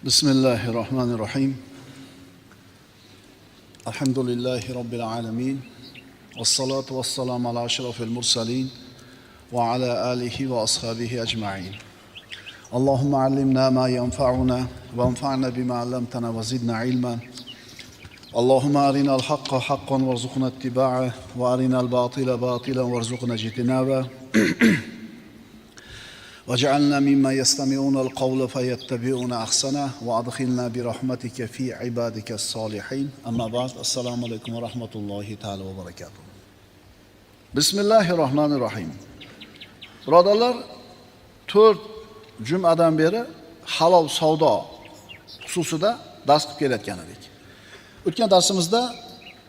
Bismillahirrahmanirrahim. Alhamdulillahi Rabbil alamin. Wassalatu wassalamu ala ashrafil mursalin wa ala alihi wa ashabihi ajma'in. Allahumma allimna ma yanfa'una wa anfa'na bima 'allamtana wa zidna ilman. Allahumma arina al-haqqa haqqan warzuqna ittiba'ah wa arina al-batila batilan warzuqna ijtinabah. وجعلنا مما يستمعون القول فيتبعون أحسنه وأدخلنا برحمتك في عبادك الصالحين أما بعد السلام عليكم ورحمة الله تعالى وبركاته بسم الله الرحمن الرحيم Birodarlar, 4 jumadan beri halol savdo xususida dars qilib kelayotgan edik. O'tgan darsimizda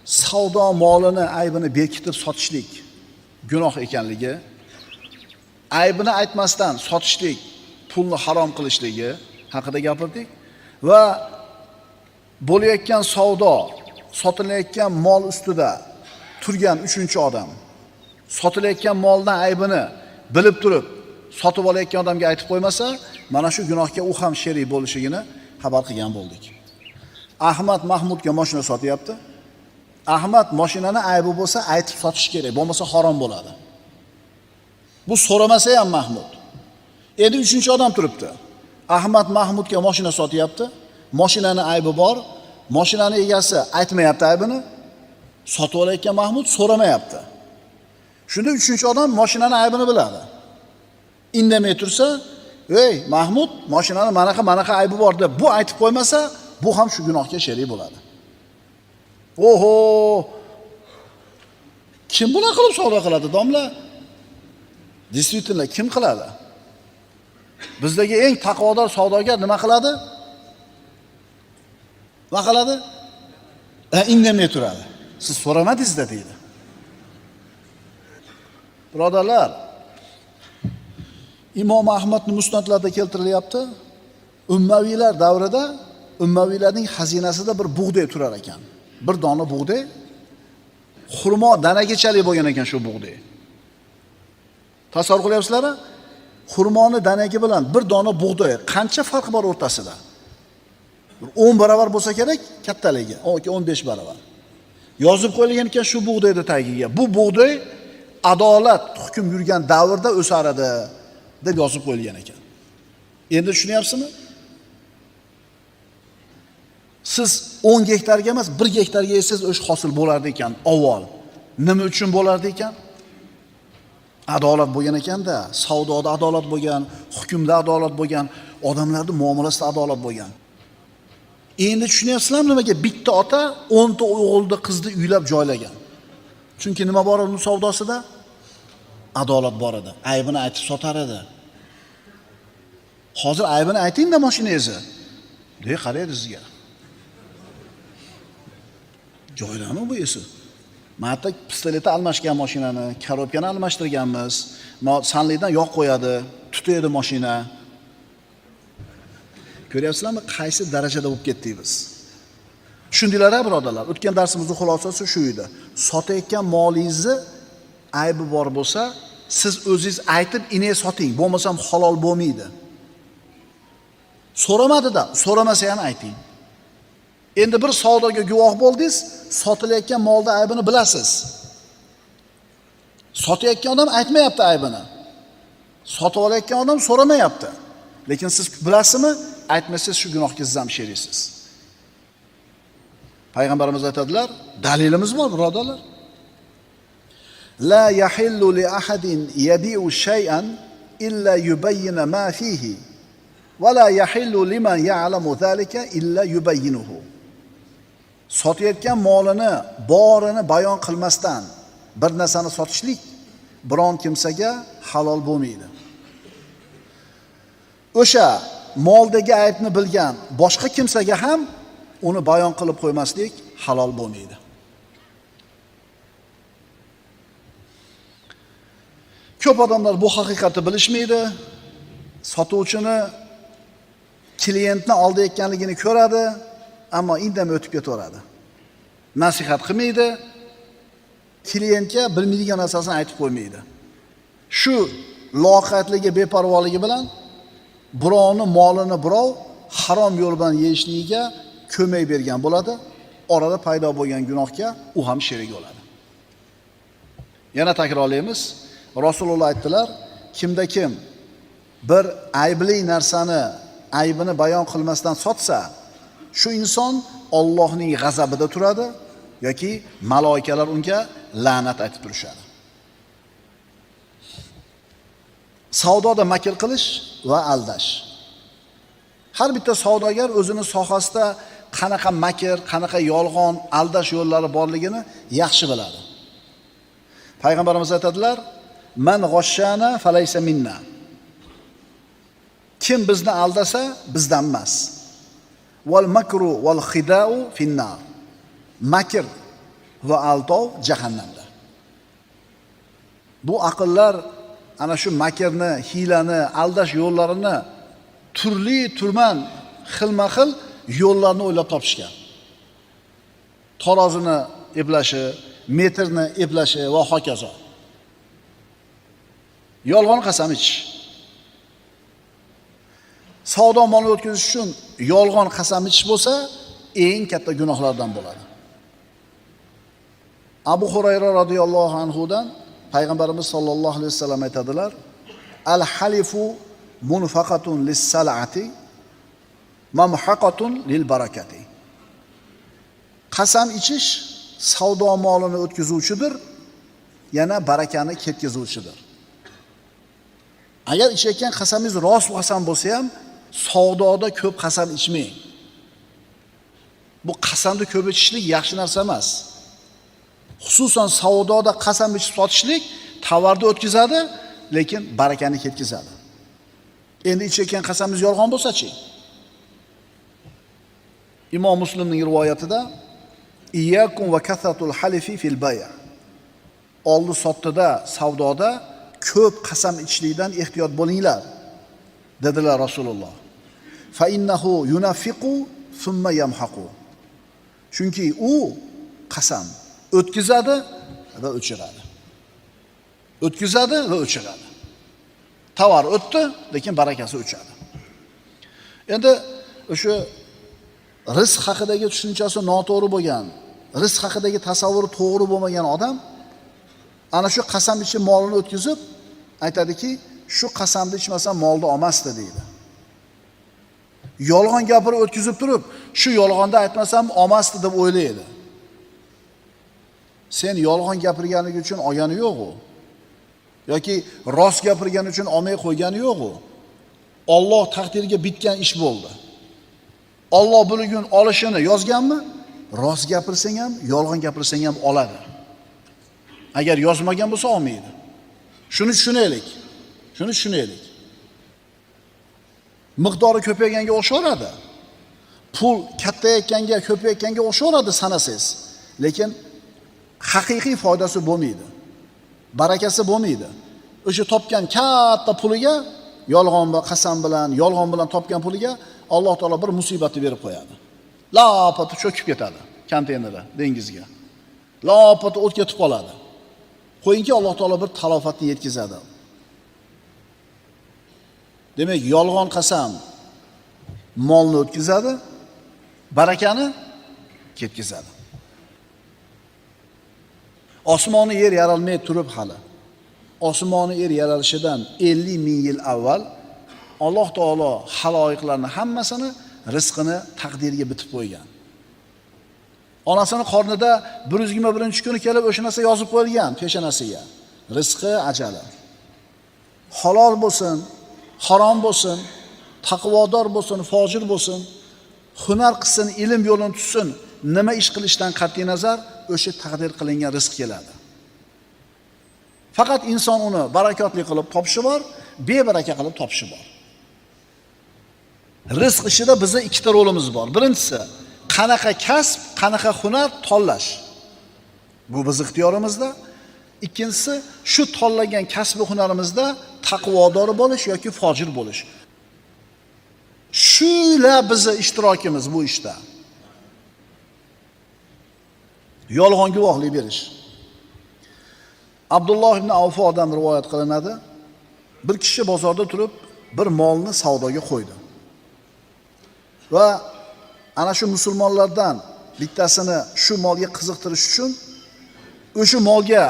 savdo molini aybini bekitib sotishlik gunoh ekanligi, aybini aytmasdan sotishlik, pulni harom qilishligi haqida gapirdik va bo'layotgan savdo, sotilayotgan mol ustida turgan 3-chi odam sotilayotgan moldan aybini bilib turib sotib olayotgan odamga aytib qo'ymasa, mana shu gunohga u ham sherik bo'lishligini xabar qilgan bo'ldik. Ahmad Mahmudga mashina sotyapti. Ahmad mashinani aybi bo'lsa aytib sotish kerak, bo'lmasa harom bo'ladi. Bu so'ramasa ham Mahmud. Endi 3-chi odam turibdi. Ahmad Mahmudga mashina sotyapti. Mashinani aybi bor. Mashinani egasi aytmayapti aybini. Sotib olayotgan Mahmud so'ramayapti. Shunda 3-chi odam mashinani aybini biladi. Indamay tursa, "Ey, Mahmud, mashinani manaqa aybi bor" deb bu aytib qo'ymasa, bu ham shu gunohga sherik bo'ladi. Oho! Kim buni qilib savdo qiladi, domla? Действительно, kim qiladi? Bizdagi eng taqvodor savdogar nima qiladi? Nima qiladi? Indamay turadi. Siz so'ramadingiz-da deydi. Birodarlar, Imom Ahmadning musnadlarida keltirilyapti. Ummaviylar davrida Ummaviylarning xazinasida bir bug'doy turar ekan. Bir dona bug'doy xurmo danagachalik bo'lgan ekan shu bug'doy. Tasavvur qilyapsizlarmi? Xurmoni danagi bilan bir dona bug'doy qancha farq bor o'rtasida? 10 barobar bo'lsa kerak kattaligi, 15 barobar. Yozib qo'yilgan ekan shu bug'doyni tagiga. Bu bug'doy adolat hukm yurgan davrda o'sar edi deb yozib qo'yilgan ekan. Endi tushunyapsizmi? Siz 10 gektarga emas, 1 gektarga yesiz o'sh hosil bo'lardi ekan avval. Nima uchun bo'lardi ekan? Adolat bo'lgan ekanda, savdoda adolat bo'lgan, hukmda adolat bo'lgan, odamlarning muomalasida adolat bo'lgan. Endi tushunyapsizlarmi nimaga bitta ota 10 ta o'g'ilni qizni uylab joylagan? Chunki nima bor uning savdosida? Adolat bor edi. Aybini aytib sotar edi. Hozir aybini ayting-da mashinangizni. Deb qaraydi sizga. Joylami bu esi? Mata pistoleti almashgan mashinani, korobkani almashtirganmiz. Sanlikdan yoq qo'yadi, tutaydi mashina. Ko'ryapsizlarmi, qaysi darajada bo'lib ketdik biz? Tushundinglar-a, birodarlar? O'tgan darsimizning xulosasi shu edi. Sotayotgan molingizni aybi bor bo'lsa, siz o'zingiz aytib inay soting, bo'lmasa ham halol bo'lmaydi. So'ramadi-da, so'ramasa ham ayting. Endi bir savdoga guvoh bo'ldingiz, sotilayotgan molda aybini bilasiz. Sotayotgan odam aytmayapti aybini. Sotib olayotgan odam so'ramayapti. Lekin siz bilasizmi? Aytmasangiz shu gunohga siz ham sheriksiz. Payg'ambarimiz aytadilar, dalilimiz bor, birodarlar. La yahillu li ahadin yabi'u shay'an illa yubayyana ma fihi va la yahillu liman ya'lamu zalika illa yubayyinuhu. Sotayotgan molini borini bayon qilmasdan bir narsani sotishlik biron kimsaga halol bo'lmaydi. O'sha moldagi aybni bilgan boshqa kimsaga ham uni bayon qilib qo'ymaslik halol bo'lmaydi. Ko'p odamlar bu haqiqatni bilishmaydi. Sotuvchini klientni aldayotganligini ko'radi, ammo indamay o'tib ketaveradi. Nasihat qilmaydi. Klientga bilmaydigan narsasini aytib qo'ymaydi. Shu loqatligi, beparvoligi bilan birovni molini birov harom yo'l bilan yeyishligiga ko'mak bergan bo'ladi. Orada paydo bo'lgan gunohga u ham sherik bo'ladi. Yana takrorlaymiz. Rasululloh aytdilar, kimda kim bir aybli narsani aybini bayon qilmasdan sotsa, shu inson Allohning g'azabida turadi yoki maloikalar unga la'nat aytib turishadi. Savdoda makr qilish va aldash. Har bitta savdogar o'zini sohasida qanaqa makr, qanaqa yolg'on, aldash yo'llari borligini yaxshi biladi. Payg'ambarimiz aytadilar: "Man g'oshshana falaysa minna." Kim bizni aldasa, bizdan emas. Wal makru wal khida'u finnar. Makr va aldov jahannamda. Bu aqllar ana shu makrni, hiylani, aldash yo'llarini turli-turman, xilma-xil yo'llarni o'ylab topishgan. Tarozini eplashi, metrni eplashi va hokazo. Yolg'on qasam ichish. Savdo molini o'tkazish uchun yolg'on qasam ichish bo'lsa, eng katta gunohlardan bo'ladi. Abu Hurayra radhiyallohu anhu dan Payg'ambarimiz sollallohu alayhi vasallam aytadilar: "Al-halifu munfaqatun lis-sal'ati, mamhaqatun lil-barakati." Qasam ichish savdo molini o'tkazuvchidir, yana barakani ketkazuvchidir. Agar ichayotgan qasamingiz rost qasam bo'lsa ham, savdoda ko'p qasam ichmang. Bu qasamni ko'p ichishlik yaxshi narsa emas. Xususan savdoda qasam ichib sotishlik tovarni o'tkazadi, lekin barakani ketkazadi. Endi ichayotgan qasamingiz yolg'on bo'lsa-chi? Imom Muslimning rivoyatida iyyakum va kasratul halifi fil bay'. Oldi sotdida, savdoda ko'p qasam ichishlikdan ehtiyot bo'linglar, dedilar Rasululloh. Fa innahu yunafiqu thumma yamhaqu. Chunki u qasam o'tkazadi va o'chiradi. O'tkazadi va o'chiradi. Tovar o'tdi, lekin barakasi o'chadi. Endi o'sha rizq haqidagi tushunchasi noto'g'ri bo'lgan, rizq haqidagi tasavvuri to'g'ri bo'lmagan odam ana shu qasam ichib molini o'tkazib aytadiki, shu qasamni ichmasam molni olmasdi deydi. Yolg'on gapirib o'tkazib turib, shu yolg'onni aytmasam olmasdi deb o'ylaydi. Sen yolg'on gapirganligi uchun olgani yo'q u. Yoki rost gapirgani uchun olmay qo'ygani yo'q u. Alloh taqdiriga bitgan ish bo'ldi. Alloh bugun olishini yozganmi? Rost gapirsang ham, yolg'on gapirsang ham oladi. Agar yozmagan bo'lsa olmaydi. Shuni tushunaylik. Miqdori ko'payganga o'xshaveradi. Pul kattayotganga, ko'payganga o'xshaveradi sanasiz. Lekin haqiqiy foydasi bo'lmaydi. Barakasi bo'lmaydi. O'sha topgan katta puliga yolg'on va qasam bilan, yolg'on bilan topgan puliga Alloh taolo bir musibatni berib qo'yadi. Lopati cho'kib ketadi konteyneri dengizga. Lopati o't ketib qoladi. Qo'yingki Alloh taolo bir talofatni yetkazadi. Demak, yolg'on qasam molni o'tkazadi, barakani ketkazadi. Osmoni yer yaralmay turib hali. Osmoni yer yaralishidan 50 ming yil avval Alloh taolo haloyiqlarning hammasini rizqini taqdiriga bitib qo'ygan. Onasini qornida 121-kuni kelib o'sha narsa yozib qo'yilgan peshonasiga. Rizqi ajali. Halol bo'lsin, harom bo'lsin, taqvodor bo'lsin, fojir bo'lsin, hunar qilsin, ilm yo'lini tutsin, nima ish qilishdan qat'iy nazar o'sha taqdir qilingan rizq keladi. Faqat inson uni barakotli qilib topishi bor, bebaraka qilib topishi bor. Rizq ishida bizning ikkita rolimiz bor. Birinchisi, qanaqa kasb, qanaqa hunar tanlash. Bu biz ixtiyorimizda. Ikkinchisi, shu tanlagan kasb va hunarimizda taqvodor bo'lish yoki fojir bo'lish. Shular bizning ishtirokimiz bu ishda. Yolg'on guvohlik berish. Abdulloh ibn Avfodan rivoyat qilinadi. Bir kishi bozorda turib bir molni savdoga qo'ydi. Va ana shu musulmonlardan bittasini shu molga qiziqtirish uchun o'sha molga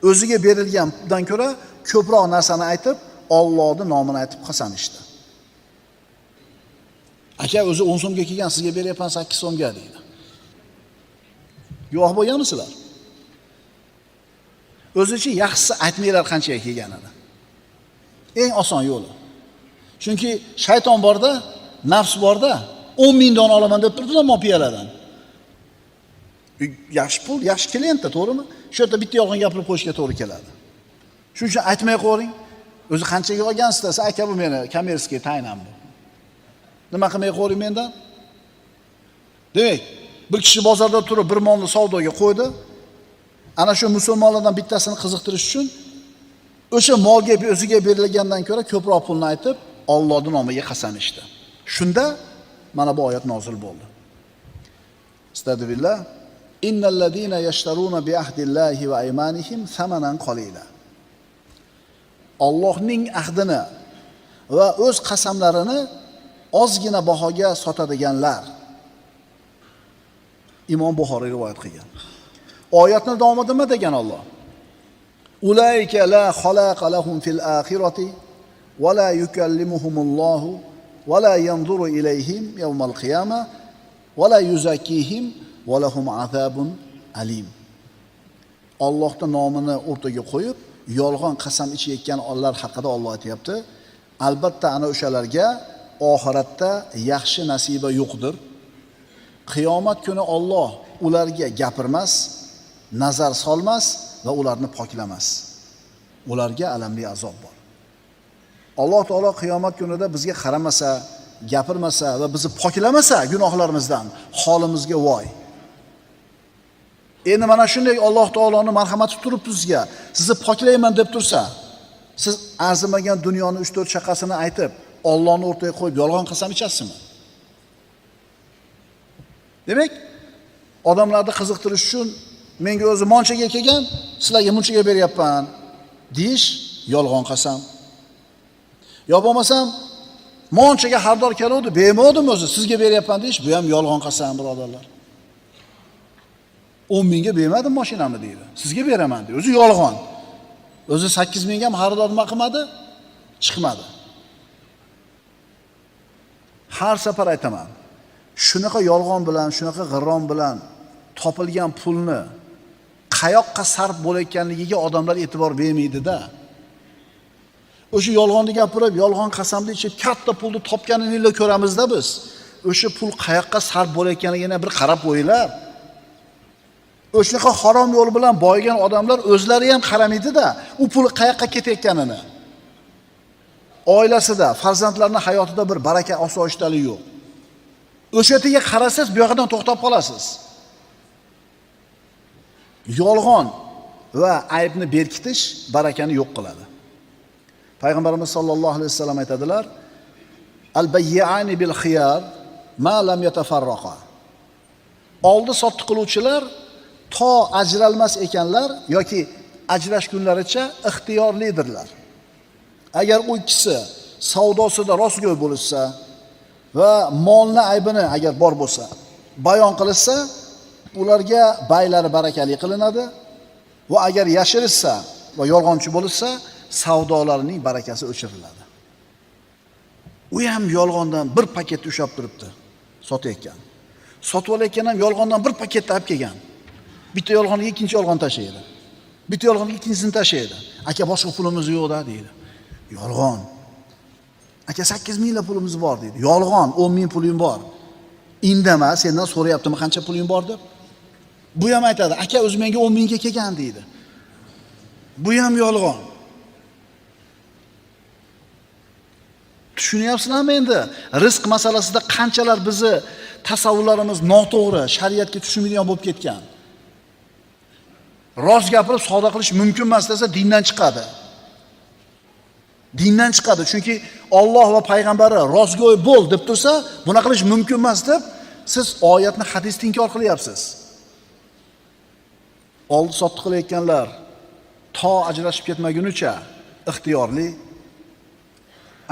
o'ziga berilgandan ko'ra ko'proq narsani aytib, Allohning nomini aytib qasam ichdi. Aka o'zi 10 so'mga kelgan, sizga beryapman 8 so'mga deydi. Guvoh bo'lganmisizlar? O'zicha yaxshisi aytmanglar qanchaga kelganini. Eng oson yo'li. Chunki shayton borda, nafs borda 10 ming dona olaman deb turdilar mol piyaladan. Yaxshi pul, yaxshi klientda, to'g'rimi? Shu yerda bitta yolg'on gapirib qo'yishga to'g'ri keladi. Shuning uchun aytmay qo'ying. O'zi qanchaga olgansiz desa, aka bu meni kommersiya taynam bu. Nima qilmay qo'ying mendan? Demak, bir kishi bozorda turib bir molni savdoga qo'ydi. Ana shu musulmonlardan bittasini qiziqtirish uchun o'sha molga o'ziga berilgandan ko'ra ko'proq pulni aytib, Allohning nomiga qasam ichdi. Shunda mana bu oyat nozil bo'ldi. Astagfirullah. Innal ladina yashtaruna bi ahdillahi va aymanihim thamanan qalila. Allohning ahdini va o'z qasamlarini ozgina bahoga sotadiganlar. Imom Buxoriy rivoyat qilgan. Oyatning davomida nima degan Alloh? Ulayka la xalaqa lahum fil axirati va la yukallimuhumullohu va la yanzuru ilayhim yawmal qiyamah va la yuzakkihim va lahum azabun alim. Allohning nomini o'rtaga qo'yib, yolg'on qasam ichayotgan onlar haqida Alloh aytayapti. Albatta ana o'shalarga oxiratda yaxshi nasiba yo'qdir. Qiyomat kuni Alloh ularga gapirmas, nazar solmas va ularni poklamas. Ularga alamli azob bor. Alloh taolo qiyomat kunida bizga qaramasa, gapirmasa va bizni poklamasa gunohlarimizdan holimizga voy. Endi mana shunday Alloh taoloning marhamati turibdi sizga. Sizni poklayman deb tursa, siz arzimagan dunyoning 3-4 shaqasini aytib, Allohni o'rtaga qo'yib yolg'on qasam ichasizmi? Demak, odamlarni qiziqtirish uchun menga o'zi monchaga kelgan, sizlarga munchaga beryapman deyish yolg'on qasam. Yo bo'lmasam monchaga xaridor keluvdi, bermadim o'zi, sizga beryapman deyish, bu ham yolg'on qasam, birodarlar. 10 mingga bermadim mashinamni deydi. Sizga beraman deydi. O'zi yolg'on. O'zi 8 mingga ham xaridor nima qilmadi? Chiqmadi. Har safar aytaman. Shunaqa yolg'on bilan, shunaqa g'irrom bilan topilgan pulni qayoqqa sarf bo'layotganligiga odamlar e'tibor bermaydi-da. O'sha yolg'onni gapirib, yolg'on qasamni ichib katta pulni topganingni ko'ramizda biz. O'sha pul qayoqqa sarf bo'layotganligini bir qarab qo'yinglar. O'shnaqa harom yo'l bilan boygan odamlar o'zlari ham qaramaydi-da, u pul qayoqqa ketayotganini. Oilasida, farzandlarining hayotida bir baraka, osoyishtalik yo'q. O'sha yerga qarasangiz, bu yoqdan to'xtab qolasiz. Yolg'on va aybni berkitish barakani yo'q qiladi. Payg'ambarimiz sollallohu alayhi vasallam aytadilar: "Al-bayyi'ani bil khiyar ma lam yatafarraqa." Oldi sotdi qiluvchilar to ajralmas ekanlar yoki ajrashgunlaricha ixtiyorlidirlar. Agar u ikkisi savdosida rostgo'y bo'lsa va molni aybini agar bor bo'lsa, bayon qilsa, ularga baylari barakali qilinadi va agar yashirsa va yolg'onchi bo'lsa, savdolarining barakasi o'chiriladi. U ham yolg'ondan bir paketni ushab turibdi, sotayotgan. Sotib olayotgan ham yolg'ondan bir paketni olib kelgan. Bitta yolg'onga ikkinchi yolg'on tashlaydi. Bitta yolg'onga ikkinchisini tashlaydi. Aka boshqa pulimiz yo'q-da deydi. Yolg'on. Aka 8 ming pulimiz bor deydi. Yolg'on, 10 ming pulim bor. Indama, sendan so'rayaptimi qancha puling bor deb. Bu ham aytadi, aka o'zi menga 10 mingga kelgan deydi. Bu ham yolg'on. Tushunyapsizlarmi endi? Rizq masalasida qanchalar bizni tasavvurlarimiz noto'g'ri, shariatga tushunmaydigan bo'lib ketgan. Rost gapirib savdo qilish mumkin emas desa dindan chiqadi. Dindan chiqadi, chunki Alloh va payg'ambari rostgo'y bo'l deb tursa, buni qilish mumkin emas deb siz oyatni, hadisni inkor qilyapsiz. Oldi sotdi qilayotganlar to ajrashib ketmagunicha ixtiyorli.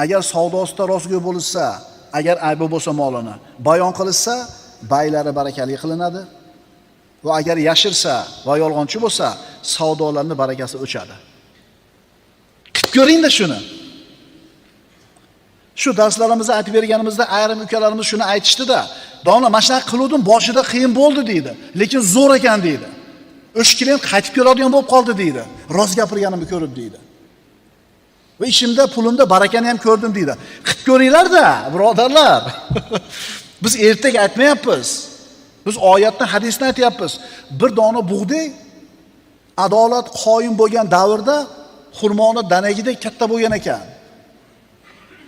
Agar savdosida rostgo'y bo'lsa, agar aybi bo'lsa molini bayon qilsa, baylari barakali qilinadi. Va agar yashirsa va yolg'onchi bo'lsa, savdolarning barakasi o'chadi. Qilib ko'ring-da shuni. Shu darslarimizda aytib berganimizda ayrim ukalarimiz shuni aytishdi-da. Domla, mana shunaqa qiluvdim, boshida qiyin bo'ldi deydi, lekin zo'r ekan deydi. O'sha klient qaytib keladigan bo'lib qoldi deydi. Rost gapirganimni ko'rib deydi. Va ishimda, pulimda barakani ham ko'rdim deydi. Qilib ko'ringlar-da, birodarlar. Biz ertaga aytmayapmiz. Biz oyatni, hadisni aytyapmiz. Bir dona bug'doy adolat qoyim bo'lgan davrda xurmoni danagidek katta bo'lgan ekan.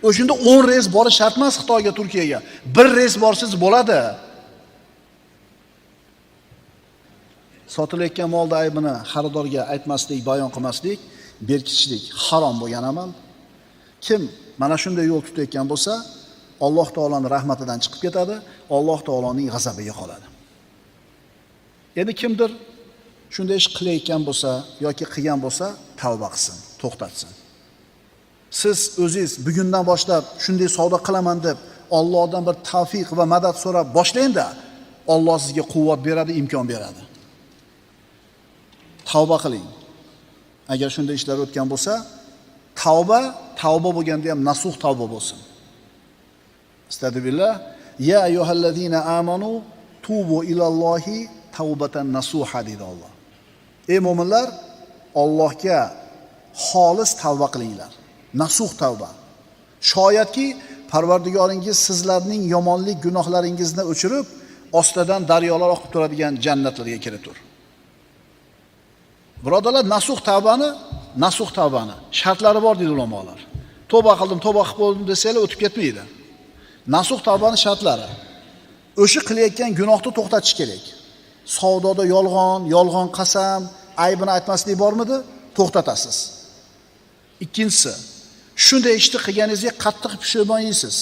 O'shunda 10 reys borish shart emas Xitoyga, Turkiyaga. 1 reys borsiz bo'ladi. Sotilayotgan molda aybini xaridorga aytmaslik, bayon qilmaslik, berkitishlik harom bo'lgan amal. Kim mana shunday yo'l tutayotgan bo'lsa, Alloh taolaning rahmatidan chiqib ketadi, Alloh taolaning g'azabiga qoladi. Endi kimdir shunday ish qilayotgan bo'lsa yoki qilgan bo'lsa, tavba qilsin, to'xtatsin. Siz o'zingiz bugundan boshlab shunday savdo qilaman deb Allohdan bir tavfiq va madad so'rab boshlang-da, Alloh sizga quvvat beradi, imkon beradi. Tavba qiling. Agar shunday ishlar o'tgan bo'lsa, tavba bo'lganda ham nasuh tavba bo'lsin. Astagfirullah. Ya ayyuhallazina amanu tubu ilallohi tawbatan nasuha dedi Alloh. Ey mu'minlar, Allohga xolis tavba qilinglar. Nasuh tavba. Shoyatki Parvardigoringiz sizlarning yomonlik gunohlaringizni o'chirib, ostidan daryolar oqib turadigan jannatlarga kiritur. Birodarlar, nasuh tavbani shartlari bor deydi ulamolar. Tavba qildim, tavba qilib bo'ldim desanglar o'tib ketmaydi. Nasuh tavbani shartlari. O'sha qilayotgan gunohni to'xtatish kerak. Savdoda yolg'on qasam, aybini aytmaslik bormidi? To'xtatasiz. Ikkinchisi, shunday ishni qilganingizga qattiq pushaymon yeysiz.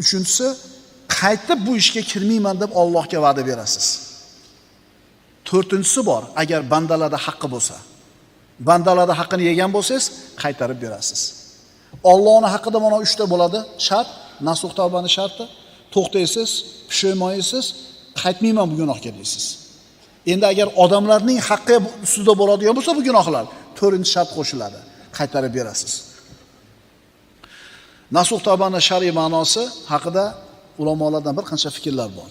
Uchinchisi, qaytib bu ishga kirmayman deb Allohga va'da berasiz. To'rtinchisi bor, agar bandalarda haqqi bo'lsa. Bandalarda haqqini yegan bo'lsangiz, qaytarib berasiz. Allohning haqqida mana 3 ta bo'ladi, shart, nasuh tavbaning sharti. To'xtaysiz, pushaymon yeysiz, qaytmayman bu gunohga deysiz. Endi agar odamlarning haqqi ustida bo'ladigan bo'lsa bu gunohlar, 4-shart qo'shiladi, qaytarib berasiz. Nasuh tavbaning shar'iy ma'nosi haqida ulamolardan bir qancha fikrlar bor.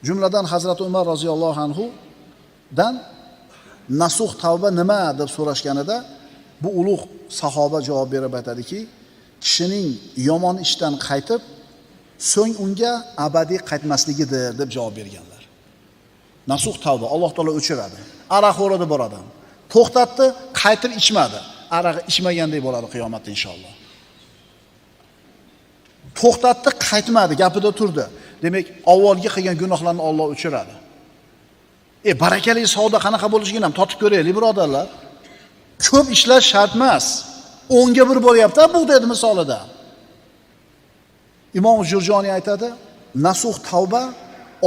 Jumladan Hazrat Umar roziyallohu anhu dan nasuh tavba nima deb so'rashganida bu ulug' sahoba javob berib aytadiki, kishining yomon ishdan qaytib, so'ng unga abadiy qaytmasligidir deb javob berganlar. Nasuh tavba Alloh taolo o'chiradi. Aroqxo'rada bor odam to'xtatdi, qaytib ichmadi. Aroq ichmagandek bo'ladi qiyomatda inshaalloh. To'xtatdi, qaytmadi, gapida turdi. Demak, avvalgi qilgan gunohlarni Alloh o'chiradi. Barakali savdo qanaqa bo'lishini ham totib ko'raylik, birodarlar. Ko'p ishlar shart emas. 10 ga 1 bo'lyapti bu dedi misolida. Imom Jurjoniy aytadi, nasuh tavba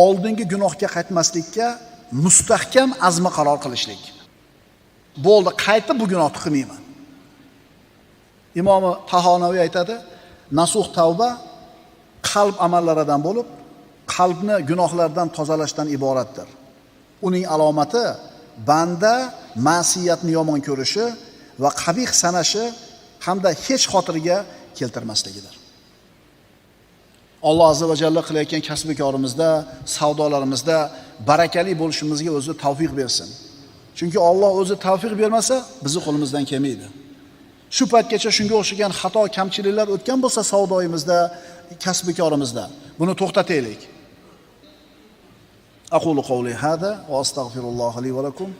oldingi gunohga qaytmaslikka mustahkam azma qaror qilishlik. Bo'ldi, qaytib bu gunohni qilmayman. Imom Tahonaviy aytadi, nasuh tavba qalb amallaridan bo'lib, qalbni gunohlardan tozalashdan iboratdir. Uning alomati banda ma'siyatni yomon ko'rishi va qabih sanashi hamda hech xotiriga keltirmasligidir. Alloh azza va jalla qilayotgan kasb-korimizda, savdolarimizda barakali bo'lishimizga o'zi tavfiq bersin. Chunki Alloh o'zi tavfiq bermasa, bizning qo'limizdan kelmaydi. Shu paytgacha shunga o'xshagan xato, kamchiliklar o'tgan bo'lsa savdoyimizda, kasb-korimizda, buni to'xtataylik. Aqulu qawli hada va astaghfirulloh li va lakum.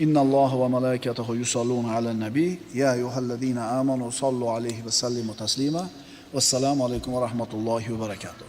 Innalloha va malaikatahu yusalluna alan nabiy. Ya ayyuhallazina amanu sallu alayhi va sallimu taslima. Vassalamu alaykum va rahmatullohi va barakatuh.